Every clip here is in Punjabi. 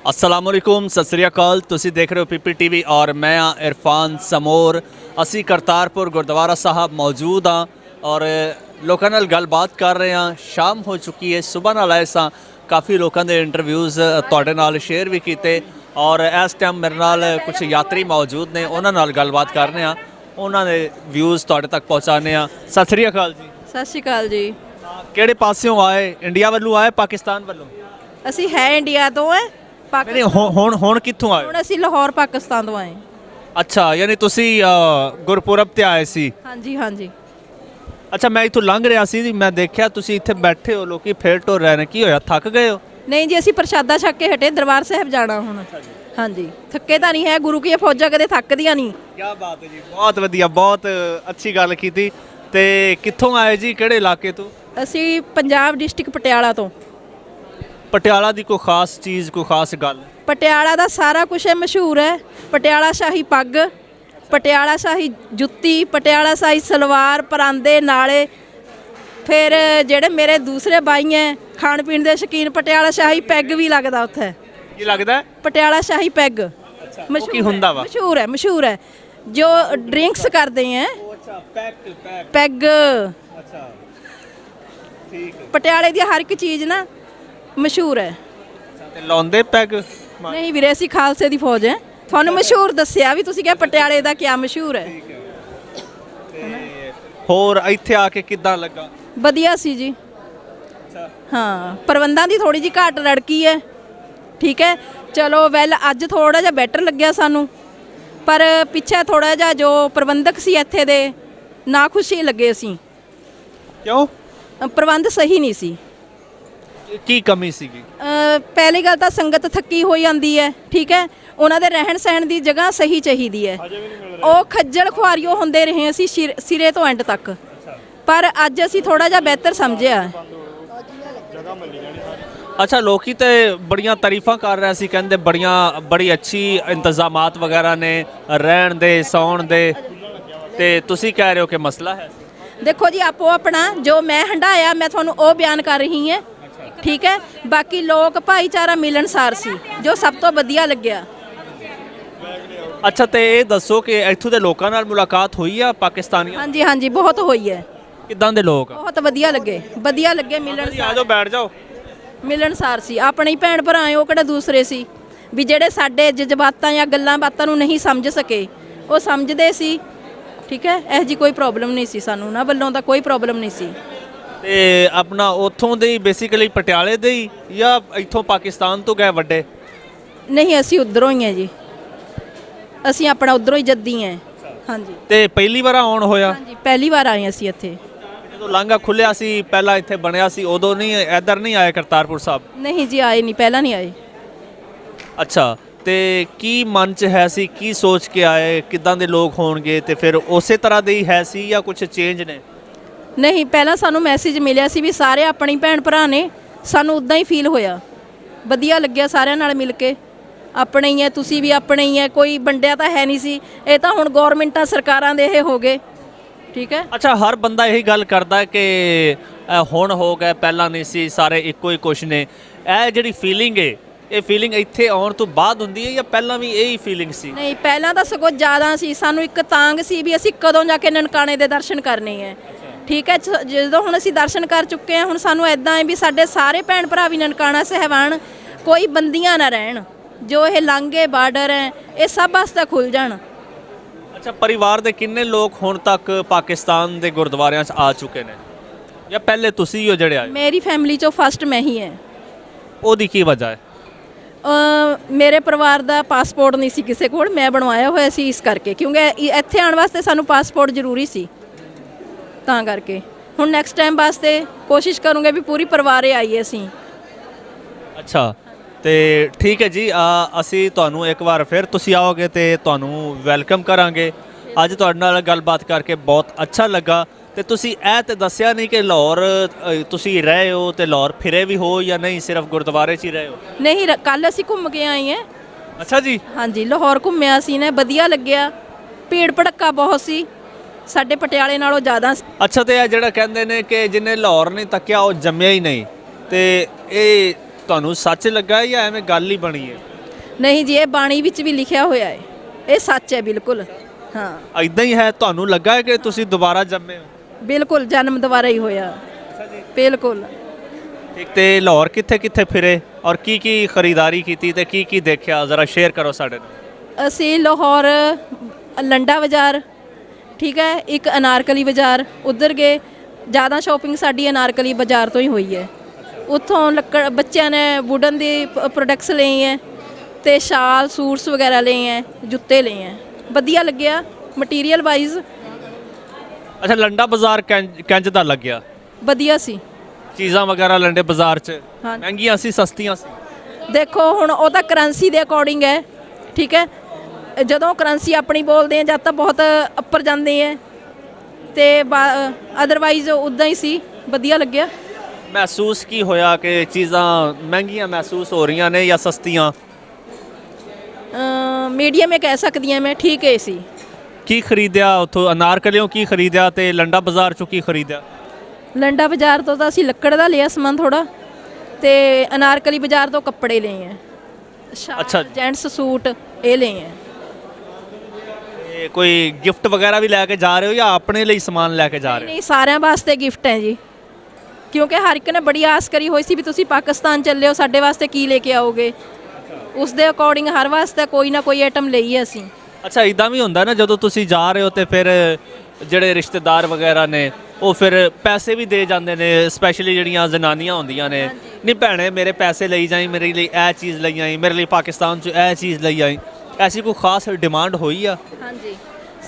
अस्सलाम वालेकुम सत श्री अकाल तुसी देख रहे हो पीपी टीवी और मैं हाँ इरफान समोर। असी करतारपुर गुरुद्वारा साहब मौजूद हाँ और लोगों नाल गलबात कर रहे हैं। शाम हो चुकी है, सुबह नाल आए सां, काफ़ी लोगों के इंटरव्यूज़ तुहाडे नाल शेयर भी किए और इस टाइम मेरे नाल कुछ यात्री मौजूद ने, उन्हां नाल गलबात करने आ, उन्हां दे व्यूज़ तुहाडे तक पहुँचाने आ। सत श्री अकाल जी। सत श्री अकाल जी। किहड़े पासियों आए, इंडिया वालों आए पाकिस्तान वालों? ਅਸੀਂ ਹੈ ਇੰਡੀਆ ਤੋਂ ਹੈ नहीं हुण कित्थों आए? ਹੁਣ ਅਸੀਂ ਲਾਹੌਰ ਪਾਕਿਸਤਾਨ ਤੋਂ ਆਏ। अच्छा यानी तुसी गुरपुरब ते आए सी? ਹਾਂਜੀ ਹਾਂਜੀ। अच्छा मैं इत्थों लंघ रहा सी, मैं देखा तुसी इत्थे बैठे हो, लोकी फेर टुर रहे ने, की होया थक गए हो? ਨਹੀਂ ਜੀ ਅਸੀਂ ਪ੍ਰਸ਼ਾਦਾ ਛਕ ਕੇ ਹਟੇ, ਦਰਬਾਰ ਸਾਹਿਬ ਜਾਣਾ ਹੁਣ। ਹਾਂਜੀ ਥੱਕੇ ਤਾਂ ਨਹੀਂ ਹੈ, ਗੁਰੂ ਕੀ ਫੌਜਾਂ ਕਦੇ ਥੱਕਦੀਆਂ ਨਹੀਂ। क्या बात है जी, बहुत वधिया, बहुत अच्छी गल कीती। ते कित्थों आए जी, किहड़े इलाके तो? ਅਸੀਂ ਪੰਜਾਬ ਡਿਸਟ੍ਰਿਕਟ ਪਟਿਆਲਾ ਤੋਂ। पटियाला दी कोई खास चीज़, कोई खास गल? ਪਟਿਆਲਾ ਦਾ ਸਾਰਾ ਕੁਝ ਮਸ਼ਹੂਰ ਹੈ। ਪਟਿਆਲਾ ਸ਼ਾਹੀ ਪੱਗ, ਪਟਿਆਲਾ ਸ਼ਾਹੀ ਜੁੱਤੀ, ਪਟਿਆਲਾ ਸ਼ਾਹੀ ਸਲਵਾਰ, ਪਰਾਂਦੇ ਨਾਲੇ। ਫਿਰ ਜਿਹੜੇ ਮੇਰੇ ਦੂਸਰੇ ਬਾਈ ਹੈ ਖਾਣ ਪੀਣ ਦੇ ਸ਼ੌਕੀਨ, ਪਟਿਆਲਾ ਸ਼ਾਹੀ ਪੈਗ ਵੀ ਲੱਗਦਾ ਉੱਥੇ। की लगदा है? ਪਟਿਆਲਾ ਸ਼ਾਹੀ ਪੈਗ ਕੀ ਹੁੰਦਾ ਵਾ? ਮਸ਼ਹੂਰ ਹੈ, ਮਸ਼ਹੂਰ ਹੈ। ਜੋ ਡਰਿੰਕਸ ਕਰਦੇ ਹੈ अच्छा पैक ਪੈਗ। अच्छा ठीक है। ਪਟਿਆਲੇ ਦੀ ਹਰ ਇੱਕ ਚੀਜ਼ ਨਾ ਮਸ਼ਹੂਰ ਹੈ। ते लौंदे पैग? ਨਹੀਂ ਵੀਰੇ ਅਸੀਂ ਖਾਲਸੇ ਦੀ ਫੌਜ ਹੈ, ਤੁਹਾਨੂੰ ਮਸ਼ਹੂਰ ਦੱਸਿਆ ਵੀ, ਤੁਸੀਂ ਕਿਹਾ ਪਟਿਆਲੇ ਦਾ ਕੀ ਮਸ਼ਹੂਰ ਹੈ। ਹੋਰ ਇੱਥੇ ਆ ਕੇ ਕਿੱਦਾਂ ਲੱਗਾ? ਵਧੀਆ ਸੀ ਜੀ। ਹਾਂ ਪ੍ਰਬੰਧਾਂ ਦੀ ਥੋੜੀ ਜਿਹੀ ਘਾਟ ਰੜਕੀ ਹੈ, ਠੀਕ ਹੈ। ਚਲੋ ਵੈਲ ਅੱਜ ਥੋੜਾ ਜਿਹਾ ਬੈਟਰ ਲੱਗਿਆ ਸਾਨੂੰ, ਪਰ ਪਿੱਛੇ ਥੋੜਾ ਜਿਹਾ ਜੋ ਪ੍ਰਬੰਧਕ ਸੀ ਇੱਥੇ ਦੇ ਨਾ ਖੁਸ਼ੀ ਲੱਗੇ ਅਸੀਂ। ਕਿਉਂ? ਪ੍ਰਬੰਧ ਸਹੀ ਨਹੀਂ ਸੀ। ਕੀ ਕਮੀ ਸੀਗੀ? ਪਹਿਲੀ ਗੱਲ ਤਾਂ ਸੰਗਤ ਥੱਕੀ ਹੋਈ ਜਾਂਦੀ ਹੈ, ਠੀਕ ਹੈ। ਉਹਨਾਂ ਦੇ ਰਹਿਣ ਸਹਿਣ ਦੀ ਜਗ੍ਹਾ ਸਹੀ ਚਾਹੀਦੀ ਹੈ। ਉਹ ਖੱਜਲ ਖੁਆਰੀਓ ਹੁੰਦੇ ਰਹੇ ਅਸੀਂ ਸਿਰੇ ਤੋਂ ਐਂਡ ਤੱਕ, ਪਰ ਅੱਜ ਅਸੀਂ ਥੋੜਾ ਜਿਹਾ ਬਿਹਤਰ ਸਮਝਿਆ। ਅੱਛਾ ਲੋਕੀ ਤੇ ਬੜੀਆਂ ਤਾਰੀਫਾਂ ਕਰ ਰਹੇ ਸੀ, ਕਹਿੰਦੇ ਬੜੀ ਅੱਛੀ ਇੰਤਜ਼ਾਮਾਤ ਵਗੈਰਾ ਨੇ ਰਹਿਣ ਦੇ ਸੌਣ ਦੇ, ਤੇ ਤੁਸੀਂ ਕਹਿ ਰਹੇ ਹੋ ਕਿ ਮਸਲਾ ਹੈ। ਦੇਖੋ ਜੀ ਆਪੋ ਆਪਣਾ, ਜੋ ਮੈਂ ਹੰਡਾਇਆ ਮੈਂ ਤੁਹਾਨੂੰ ਉਹ ਬਿਆਨ ਕਰ ਰਹੀ ਹਾਂ, ਠੀਕ ਹੈ। ਬਾਕੀ ਲੋਕ ਭਾਈਚਾਰਾ ਮਿਲਣਸਾਰ ਸੀ, ਜੋ ਸਭ ਤੋਂ ਵਧੀਆ ਲੱਗਿਆ। ਅੱਛਾ ਤੇ ਇਹ ਦੱਸੋ ਕਿ ਇੱਥੋਂ ਦੇ ਲੋਕਾਂ ਨਾਲ ਮੁਲਾਕਾਤ ਹੋਈ ਆ ਪਾਕਿਸਤਾਨੀਆਂ? ਹਾਂਜੀ ਹਾਂਜੀ ਬਹੁਤ ਹੋਈ ਹੈ। ਕਿੱਦਾਂ ਦੇ ਲੋਕ? ਬਹੁਤ ਵਧੀਆ ਲੱਗੇ, ਵਧੀਆ ਲੱਗੇ। ਆ ਜਾਓ ਬੈਠ ਜਾਓ। ਮਿਲਣਸਾਰ ਸੀ, ਆਪਣੇ ਹੀ ਭੈਣ ਭਰਾ ਉਹ ਕਿਹੜਾ ਦੂਸਰੇ ਸੀ ਵੀ ਜਿਹੜੇ ਸਾਡੇ ਜਜ਼ਬਾਤਾਂ ਜਾਂ ਗੱਲਾਂ ਬਾਤਾਂ ਨੂੰ ਨਹੀਂ ਸਮਝ ਸਕੇ, ਉਹ ਸਮਝਦੇ ਸੀ, ਠੀਕ ਹੈ। ਇਹੋ ਜਿਹੀ ਕੋਈ ਪ੍ਰੋਬਲਮ ਨਹੀਂ ਸੀ, ਸਾਨੂੰ ਉਹਨਾਂ ਵੱਲੋਂ ਤਾਂ ਕੋਈ ਪ੍ਰੋਬਲਮ ਨਹੀਂ ਸੀ। ਤੇ ਆਪਣਾ ਉੱਥੋਂ ਦੇ ਹੀ ਬੇਸਿਕਲੀ ਪਟਿਆਲੇ ਦੇ ਹੀ ਜਾਂ ਇੱਥੋਂ ਪਾਕਿਸਤਾਨ ਤੋਂ ਗਏ ਵੱਡੇ? ਨਹੀਂ ਅਸੀਂ ਉੱਧਰੋਂ ਹੀ ਹਾਂ ਜੀ, ਅਸੀਂ ਆਪਣਾ ਉੱਧਰੋਂ ਹੀ ਜੱਦੀ ਹਾਂ। ਹਾਂਜੀ ਤੇ ਪਹਿਲੀ ਵਾਰ ਆਉਣ ਹੋਇਆ? ਹਾਂਜੀ ਪਹਿਲੀ ਵਾਰ ਆਏ ਅਸੀਂ ਇੱਥੇ। ਜਦੋਂ ਲਾਂਘਾ ਖੁੱਲਿਆ ਸੀ ਪਹਿਲਾਂ ਇੱਥੇ ਬਣਿਆ ਸੀ, ਉਦੋਂ ਨਹੀਂ ਇੱਧਰ ਨਹੀਂ ਆਏ ਕਰਤਾਰਪੁਰ ਸਾਹਿਬ? ਨਹੀਂ ਜੀ ਆਏ ਨਹੀਂ, ਪਹਿਲਾਂ ਨਹੀਂ ਆਏ। ਅੱਛਾ ਤੇ ਕੀ ਮਨ 'ਚ ਹੈ ਸੀ, ਕੀ ਸੋਚ ਕੇ ਆਏ, ਕਿੱਦਾਂ ਦੇ ਲੋਕ ਹੋਣਗੇ, ਤੇ ਫਿਰ ਉਸੇ ਤਰ੍ਹਾਂ ਦੇ ਹੀ ਹੈ ਸੀ ਜਾਂ ਕੁਝ ਚੇਂਜ ਨੇ? ਨਹੀਂ ਪਹਿਲਾਂ ਸਾਨੂੰ ਮੈਸੇਜ ਮਿਲਿਆ ਸੀ ਵੀ ਸਾਰੇ ਆਪਣੀ ਭੈਣ ਭਰਾ ਨੇ, ਸਾਨੂੰ ਉੱਦਾਂ ਹੀ ਫੀਲ ਹੋਇਆ, ਵਧੀਆ ਲੱਗਿਆ ਸਾਰਿਆਂ ਨਾਲ ਮਿਲ ਕੇ। ਆਪਣੇ ਹੀ ਹੈ, ਤੁਸੀਂ ਵੀ ਆਪਣੇ ਹੀ ਹੈ, ਕੋਈ ਵੰਡਿਆ ਤਾਂ ਹੈ ਨਹੀਂ ਸੀ। ਇਹ ਤਾਂ ਹੁਣ ਗੌਰਮੈਂਟਾਂ ਸਰਕਾਰਾਂ ਦੇ ਇਹ ਹੋ ਗਏ, ਠੀਕ ਹੈ। ਅੱਛਾ ਹਰ ਬੰਦਾ ਇਹੀ ਗੱਲ ਕਰਦਾ ਕਿ ਹੁਣ ਹੋ ਗਿਆ, ਪਹਿਲਾਂ ਨਹੀਂ ਸੀ, ਸਾਰੇ ਇੱਕੋ ਹੀ ਕੁਛ ਨੇ। ਇਹ ਜਿਹੜੀ ਫੀਲਿੰਗ ਹੈ, ਇਹ ਫੀਲਿੰਗ ਇੱਥੇ ਆਉਣ ਤੋਂ ਬਾਅਦ ਹੁੰਦੀ ਹੈ ਜਾਂ ਪਹਿਲਾਂ ਵੀ ਇਹੀ ਫੀਲਿੰਗ ਸੀ? ਨਹੀਂ ਪਹਿਲਾਂ ਤਾਂ ਸਗੋਂ ਜ਼ਿਆਦਾ ਸੀ, ਸਾਨੂੰ ਇੱਕ ਤਾਂਗ ਸੀ ਵੀ ਅਸੀਂ ਕਦੋਂ ਜਾ ਕੇ ਨਨਕਾਣੇ ਦੇ ਦਰਸ਼ਨ ਕਰਨੇ ਹੈ, ਠੀਕ ਹੈ। ਜਦੋਂ ਹੁਣ ਅਸੀਂ ਦਰਸ਼ਨ ਕਰ ਚੁੱਕੇ ਹਾਂ, ਹੁਣ ਸਾਨੂੰ ਇੱਦਾਂ ਹੈ ਵੀ ਸਾਡੇ ਸਾਰੇ ਭੈਣ ਭਰਾ ਵੀ ਨਨਕਾਣਾ ਸਾਹਿਬ ਆਉਣ, ਕੋਈ ਬੰਦੀਆਂ ਨਾ ਰਹਿਣ, ਜੋ ਇਹ ਲਾਂਘੇ ਬਾਰਡਰ ਹੈ ਇਹ ਸਭ ਵਾਸਤੇ ਖੁੱਲ ਜਾਣ। ਅੱਛਾ ਪਰਿਵਾਰ ਦੇ ਕਿੰਨੇ ਲੋਕ ਹੁਣ ਤੱਕ ਪਾਕਿਸਤਾਨ ਦੇ ਗੁਰਦੁਆਰਿਆਂ 'ਚ ਆ ਚੁੱਕੇ ਨੇ ਜਾਂ ਪਹਿਲੇ ਤੁਸੀਂ ਹੀ ਹੋ ਜਿਹੜੇ ਆਏ? ਮੇਰੀ ਫੈਮਿਲੀ 'ਚੋਂ ਫਸਟ ਮੈਂ ਹੀ ਹੈ। ਉਹਦੀ ਕੀ ਵਜ੍ਹਾ ਹੈ? ਮੇਰੇ ਪਰਿਵਾਰ ਦਾ ਪਾਸਪੋਰਟ ਨਹੀਂ ਸੀ ਕਿਸੇ ਕੋਲ, ਮੈਂ ਬਣਵਾਇਆ ਹੋਇਆ ਸੀ ਇਸ ਕਰਕੇ, ਕਿਉਂਕਿ ਇੱਥੇ ਆਉਣ ਵਾਸਤੇ ਸਾਨੂੰ ਪਾਸਪੋਰਟ ਜ਼ਰੂਰੀ ਸੀ, ਤਾਂ ਕਰਕੇ। ਹੁਣ ਨੈਕਸਟ ਟਾਈਮ ਵਾਸਤੇ ਕੋਸ਼ਿਸ਼ ਕਰੂੰਗੇ ਵੀ ਪੂਰੀ ਪਰਿਵਾਰੇ ਆਈਏ ਅਸੀਂ। ਅੱਛਾ ਤੇ ਠੀਕ ਹੈ ਜੀ, ਅਸੀਂ ਤੁਹਾਨੂੰ ਇੱਕ ਵਾਰ ਫਿਰ ਤੁਸੀਂ ਆਓਗੇ ਤੇ ਤੁਹਾਨੂੰ ਵੈਲਕਮ ਕਰਾਂਗੇ। ਅੱਜ ਤੁਹਾਡੇ ਨਾਲ ਗੱਲਬਾਤ ਕਰਕੇ ਬਹੁਤ ਅੱਛਾ ਲੱਗਾ। ਤੇ ਤੁਸੀਂ ਇਹ ਤੇ ਦੱਸਿਆ ਨਹੀਂ ਕਿ ਲਾਹੌਰ ਤੁਸੀਂ ਰਹੇ ਹੋ ਤੇ ਲਾਹੌਰ ਫਿਰੇ ਵੀ ਹੋ ਜਾਂ ਨਹੀਂ, ਸਿਰਫ ਗੁਰਦੁਆਰੇ 'ਚ ਹੀ ਰਹੇ ਹੋ? ਨਹੀਂ ਕੱਲ ਅਸੀਂ ਘੁੰਮ ਕੇ ਆਏ ਹਾਂ। ਅੱਛਾ ਜੀ। ਹਾਂਜੀ ਲਾਹੌਰ ਘੁੰਮਿਆ ਸੀ ਨੇ, ਵਧੀਆ ਲੱਗਿਆ। ਭੀੜ ਭੜੱਕਾ ਬਹੁਤ ਸੀ, ਸਾਡੇ ਪਟਿਆਲੇ ਨਾਲੋਂ ਜ਼ਿਆਦਾ। ਅੱਛਾ ਤੇ ਇਹ ਜਿਹੜਾ ਕਹਿੰਦੇ ਨੇ ਕਿ ਜਿਹਨੇ ਲਾਹੌਰ ਨਹੀਂ ਤੱਕਿਆ ਉਹ ਜੰਮਿਆ ਹੀ ਨਹੀਂ, ਤੇ ਇਹ ਤੁਹਾਨੂੰ ਸੱਚ ਲੱਗਾ ਜਾਂ ਐਵੇਂ ਗੱਲ ਹੀ ਬਣੀ ਹੈ? ਨਹੀਂ ਜੀ, ਇਹ ਬਾਣੀ ਵਿੱਚ ਵੀ ਲਿਖਿਆ ਹੋਇਆ ਹੈ, ਇਹ ਸੱਚ ਹੈ ਬਿਲਕੁਲ। ਹਾਂ ਇਦਾਂ ਹੀ ਹੈ? ਤੁਹਾਨੂੰ ਲੱਗਾ ਹੈ ਕਿ ਤੁਸੀਂ ਦੁਬਾਰਾ ਜੰਮੇ ਹੋ? ਬਿਲਕੁਲ, ਜਨਮ ਦੁਬਾਰਾ ਹੀ ਹੋਇਆ, ਬਿਲਕੁਲ। ਠੀਕ, ਤੇ ਲਾਹੌਰ ਕਿੱਥੇ ਕਿੱਥੇ ਫਿਰੇ ਔਰ ਕੀ ਕੀ ਖਰੀਦਦਾਰੀ ਕੀਤੀ ਤੇ ਕੀ ਕੀ ਦੇਖਿਆ, ਜ਼ਰਾ ਸ਼ੇਅਰ ਕਰੋ ਸਾਡੇ ਨਾਲ। ਅਸੀਂ ਲਾਹੌਰ ਲੰਡਾ ਬਾਜ਼ਾਰ, ਠੀਕ ਹੈ, ਇੱਕ ਅਨਾਰਕਲੀ ਬਾਜ਼ਾਰ, ਉੱਧਰ ਗਏ। ਜ਼ਿਆਦਾ ਸ਼ਾਪਿੰਗ ਸਾਡੀ ਅਨਾਰਕਲੀ ਬਾਜ਼ਾਰ ਤੋਂ ਹੀ ਹੋਈ ਹੈ। ਉੱਥੋਂ ਲੱਕੜ ਬੱਚਿਆਂ ਨੇ ਵੁਡਨ ਦੀ ਪ੍ਰੋਡਕਟਸ ਲਏ ਹੈ, ਤੇ ਸ਼ਾਲ ਸੂਟਸ ਵਗੈਰਾ ਲਏ ਹੈ, ਜੁੱਤੇ ਲਏ ਹੈ, ਵਧੀਆ ਲੱਗਿਆ ਮਟੀਰੀਅਲ ਵਾਈਜ਼। ਅੱਛਾ, ਲੰਡਾ ਬਾਜ਼ਾਰ ਕਿੰਜ ਦਾ ਲੱਗਿਆ? ਵਧੀਆ ਸੀ। ਚੀਜ਼ਾਂ ਵਗੈਰਾ ਲੰਡੇ ਬਾਜ਼ਾਰ 'ਚ ਹਾਂ। ਮਹਿੰਗੀਆਂ ਸੀ ਸਸਤੀਆਂ ਸੀ? ਦੇਖੋ ਹੁਣ ਉਹ ਤਾਂ ਕਰੰਸੀ ਦੇ ਅਕੋਰਡਿੰਗ ਹੈ, ਠੀਕ ਹੈ। ਜਦੋਂ ਕਰੰਸੀ ਆਪਣੀ ਬੋਲਦੇ ਆ ਜਦ ਤਾਂ ਬਹੁਤ ਉੱਪਰ ਜਾਂਦੇ ਹੈ, ਤੇ ਅਦਰਵਾਈਜ਼ ਉੱਦਾਂ ਹੀ ਸੀ, ਵਧੀਆ ਲੱਗਿਆ। ਮਹਿਸੂਸ ਕੀ ਹੋਇਆ ਕਿ ਚੀਜ਼ਾਂ ਮਹਿੰਗੀਆਂ ਮਹਿਸੂਸ ਹੋ ਰਹੀਆਂ ਨੇ ਜਾਂ ਸਸਤੀਆਂ? ਮੀਡੀਅਮ ਇਹ ਕਹਿ ਸਕਦੀ ਹਾਂ ਮੈਂ, ਠੀਕ ਹੈ ਸੀ। ਕੀ ਖਰੀਦਿਆ ਉੱਥੋਂ? ਅਨਾਰਕਲੀਓਂ ਕੀ ਖਰੀਦਿਆ ਤੇ ਲੰਡਾ ਬਾਜ਼ਾਰ 'ਚੋਂ ਕੀ ਖਰੀਦਿਆ? ਲੰਡਾ ਬਾਜ਼ਾਰ ਤੋਂ ਤਾਂ ਅਸੀਂ ਲੱਕੜ ਦਾ ਲਿਆ ਸਮਾਨ ਥੋੜਾ, ਤੇ ਅਨਾਰਕਲੀ ਬਾਜ਼ਾਰ ਤੋਂ ਕੱਪੜੇ ਲਏ ਹੈ, ਅੱਛਾ। ਜੈਂਟਸ ਸੂਟ ਇਹ ਲਏ ਹੈ। ਇਹ ਕੋਈ ਗਿਫਟ ਵਗੈਰਾ ਵੀ ਲੈ ਕੇ ਜਾ ਰਹੇ ਹੋ ਜਾਂ ਆਪਣੇ ਲਈ ਸਮਾਨ ਲੈ ਕੇ ਜਾ ਰਹੇ ਹੋ? ਨਹੀਂ, ਸਾਰਿਆਂ ਵਾਸਤੇ ਗਿਫਟ ਹੈ ਜੀ, ਕਿਉਂਕਿ ਹਰ ਇੱਕ ਨੇ ਬੜੀ ਆਸ ਕਰੀ ਹੋਈ ਸੀ ਵੀ ਤੁਸੀਂ ਪਾਕਿਸਤਾਨ ਚੱਲੇ ਹੋ, ਸਾਡੇ ਵਾਸਤੇ ਕੀ ਲੈ ਕੇ ਆਓਗੇ। ਉਸ ਦੇ ਅਕੋਰਡਿੰਗ ਹਰ ਵਾਸਤੇ ਕੋਈ ਨਾ ਕੋਈ ਆਈਟਮ ਲਈ ਹੈ ਅਸੀਂ। ਅੱਛਾ, ਇਦਾਂ ਵੀ ਹੁੰਦਾ ਨਾ ਜਦੋਂ ਤੁਸੀਂ ਜਾ ਰਹੇ ਹੋ ਤੇ ਫਿਰ ਜਿਹੜੇ ਰਿਸ਼ਤੇਦਾਰ ਵਗੈਰਾ ਨੇ ਉਹ ਫਿਰ ਪੈਸੇ ਵੀ ਦੇ ਜਾਂਦੇ ਨੇ, ਸਪੈਸ਼ਲੀ ਜਿਹੜੀਆਂ ਜ਼ਨਾਨੀਆਂ ਹੁੰਦੀਆਂ ਨੇ, ਨਹੀਂ ਭੈਣੇ ਮੇਰੇ ਪੈਸੇ ਲਈ ਜਾਈ, ਮੇਰੇ ਲਈ ਇਹ ਚੀਜ਼ ਲਈ ਆਈ, ਮੇਰੇ ਲਈ ਪਾਕਿਸਤਾਨ 'ਚ ਇਹ ਚੀਜ਼ ਲਈ ਆਈ। ਐਸੀ ਕੋਈ ਖਾਸ ਡਿਮਾਂਡ ਹੋਈ ਆ? ਹਾਂਜੀ,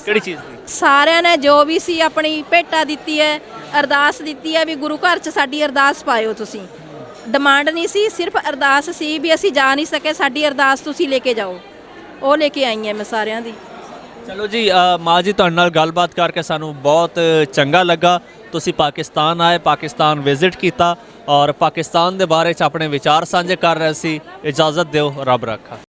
ਕਿਹੜੀ ਚੀਜ਼ ਦੀ? ਸਾਰਿਆਂ ਨੇ ਜੋ ਵੀ ਸੀ ਆਪਣੀ ਭੇਟਾ ਦਿੱਤੀ ਹੈ, ਅਰਦਾਸ ਦਿੱਤੀ ਹੈ ਵੀ ਗੁਰੂ ਘਰ 'ਚ ਸਾਡੀ ਅਰਦਾਸ ਪਾਇਓ ਤੁਸੀਂ। ਡਿਮਾਂਡ ਨਹੀਂ ਸੀ, ਸਿਰਫ ਅਰਦਾਸ ਸੀ ਵੀ ਅਸੀਂ ਜਾ ਨਹੀਂ ਸਕੇ, ਸਾਡੀ ਅਰਦਾਸ ਤੁਸੀਂ ਲੈ ਕੇ ਜਾਓ, ਉਹ ਲੈ ਕੇ ਆਈ ਹਾਂ ਮੈਂ ਸਾਰਿਆਂ ਦੀ। ਚਲੋ ਜੀ, ਮਾਂ ਜੀ ਤੁਹਾਡੇ ਨਾਲ ਗੱਲਬਾਤ ਕਰਕੇ ਸਾਨੂੰ ਬਹੁਤ ਚੰਗਾ ਲੱਗਾ। ਤੁਸੀਂ ਪਾਕਿਸਤਾਨ ਆਏ, ਪਾਕਿਸਤਾਨ ਵਿਜ਼ਿਟ ਕੀਤਾ ਔਰ ਪਾਕਿਸਤਾਨ ਦੇ ਬਾਰੇ 'ਚ ਆਪਣੇ ਵਿਚਾਰ ਸਾਂਝੇ ਕਰ ਰਹੇ ਸੀ। ਇਜਾਜ਼ਤ ਦਿਓ, ਰੱਬ ਰੱਖਾ।